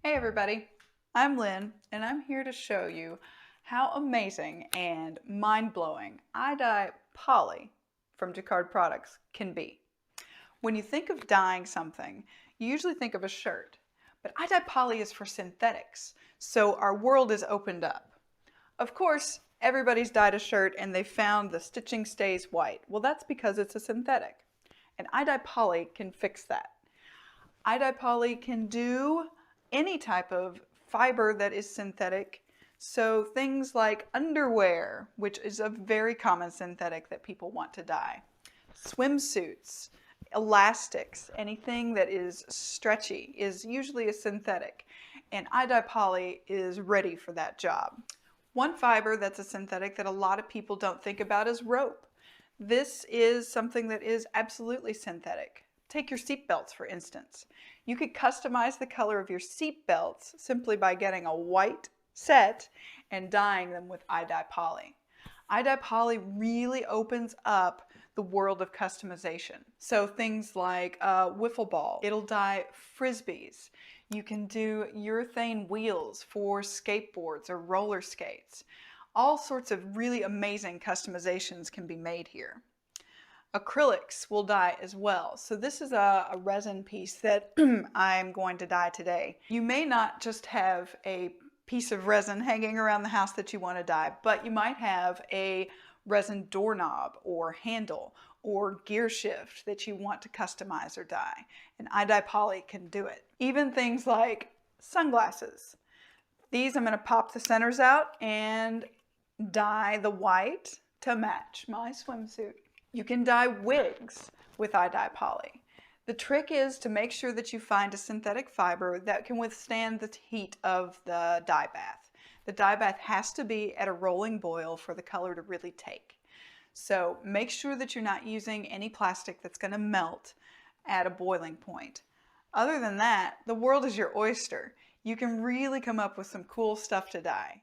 Hey everybody, I'm Lynn and I'm here to show you how amazing and mind-blowing Idye Poly from Jacquard Products can be. When you think of dyeing something, you usually think of a shirt, but Idye Poly is for synthetics, so our world is opened up. Of course, everybody's dyed a shirt and they found the stitching stays white. Well, that's because it's a synthetic, and Idye Poly can fix that. Idye Poly can do any type of fiber that is synthetic. So things like underwear, which is a very common synthetic that people want to dye. Swimsuits, elastics, anything that is stretchy is usually a synthetic. And Idye Poly is ready for that job. One fiber that's a synthetic that a lot of people don't think about is rope. This is something that is absolutely synthetic. Take your seat belts, for instance. You could customize the color of your seat belts simply by getting a white set and dyeing them with Idye Poly. Idye Poly really opens up the world of customization. So things like wiffle ball, it'll dye frisbees. You can do urethane wheels for skateboards or roller skates. All sorts of really amazing customizations can be made here. Acrylics will dye as well. So this is a resin piece that I'm going to dye today. You may not just have a piece of resin hanging around the house that you want to dye, but you might have a resin doorknob or handle or gear shift that you want to customize or dye. And Idye Poly can do it. Even things like sunglasses. These I'm going to pop the centers out and dye the white to match my swimsuit. You can dye wigs with Idye Poly. The trick is to make sure that you find a synthetic fiber that can withstand the heat of the dye bath. The dye bath has to be at a rolling boil for the color to really take. So make sure that you're not using any plastic that's going to melt at a boiling point. Other than that, the world is your oyster. You can really come up with some cool stuff to dye.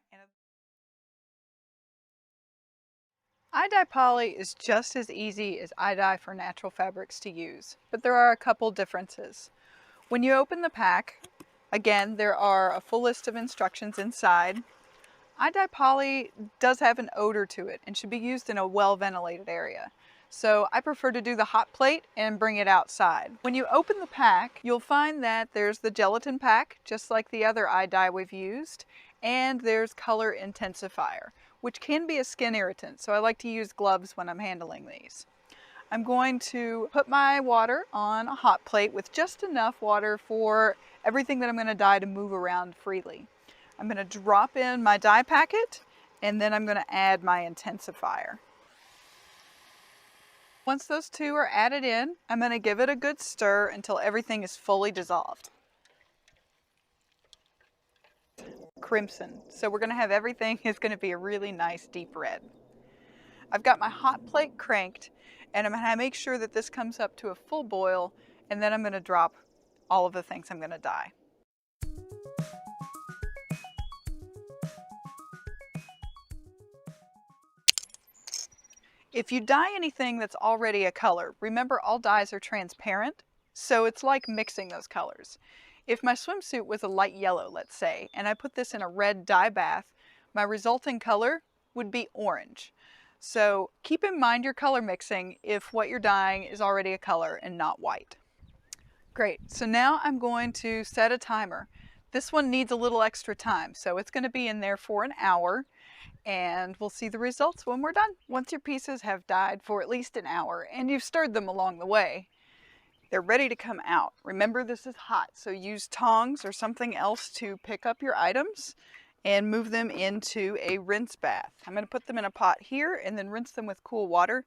Idye Poly is just as easy as Idye for natural fabrics to use, but there are a couple differences. When you open the pack, again, there are a full list of instructions inside. Idye Poly does have an odor to it and should be used in a well-ventilated area. So I prefer to do the hot plate and bring it outside. When you open the pack, you'll find that there's the gelatin pack, just like the other Idye we've used, and there's color intensifier, which can be a skin irritant, so I like to use gloves when I'm handling these. I'm going to put my water on a hot plate with just enough water for everything that I'm going to dye to move around freely. I'm going to drop in my dye packet and then I'm going to add my intensifier. Once those two are added in, I'm going to give it a good stir until everything is fully dissolved. Crimson. So we're going to have everything is going to be a really nice deep red. I've got my hot plate cranked and I'm going to make sure that this comes up to a full boil, and then I'm going to drop all of the things I'm going to dye. If you dye anything that's already a color, remember all dyes are transparent, so it's like mixing those colors. If my swimsuit was a light yellow, let's say, and I put this in a red dye bath, my resulting color would be orange. So keep in mind your color mixing if what you're dyeing is already a color and not white. Great, so now I'm going to set a timer. This one needs a little extra time, so it's going to be in there for an hour, and we'll see the results when we're done. Once your pieces have dyed for at least an hour and you've stirred them along the way, they're ready to come out. Remember, this is hot, so use tongs or something else to pick up your items and move them into a rinse bath. I'm going to put them in a pot here and then rinse them with cool water.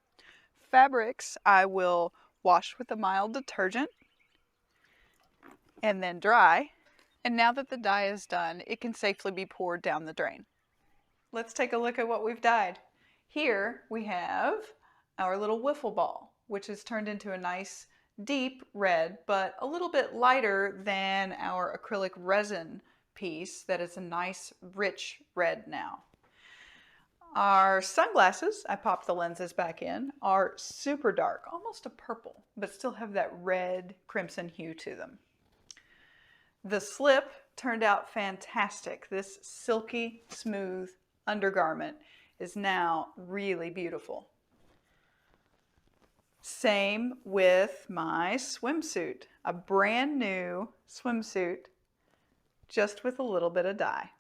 Fabrics I will wash with a mild detergent and then dry. And now that the dye is done, it can safely be poured down the drain. Let's take a look at what we've dyed. Here we have our little wiffle ball, which is turned into a nice deep red, but a little bit lighter than our acrylic resin piece that is a nice rich red now. Our sunglasses, I popped the lenses back in, are super dark, almost a purple, but still have that red crimson hue to them. The slip turned out fantastic. This silky smooth undergarment is now really beautiful. Same with my swimsuit, a brand new swimsuit just with a little bit of dye.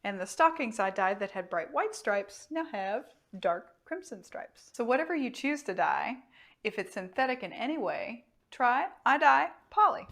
And the stockings I dyed that had bright white stripes now have dark crimson stripes. So whatever you choose to dye, if it's synthetic in any way, try Idye Poly.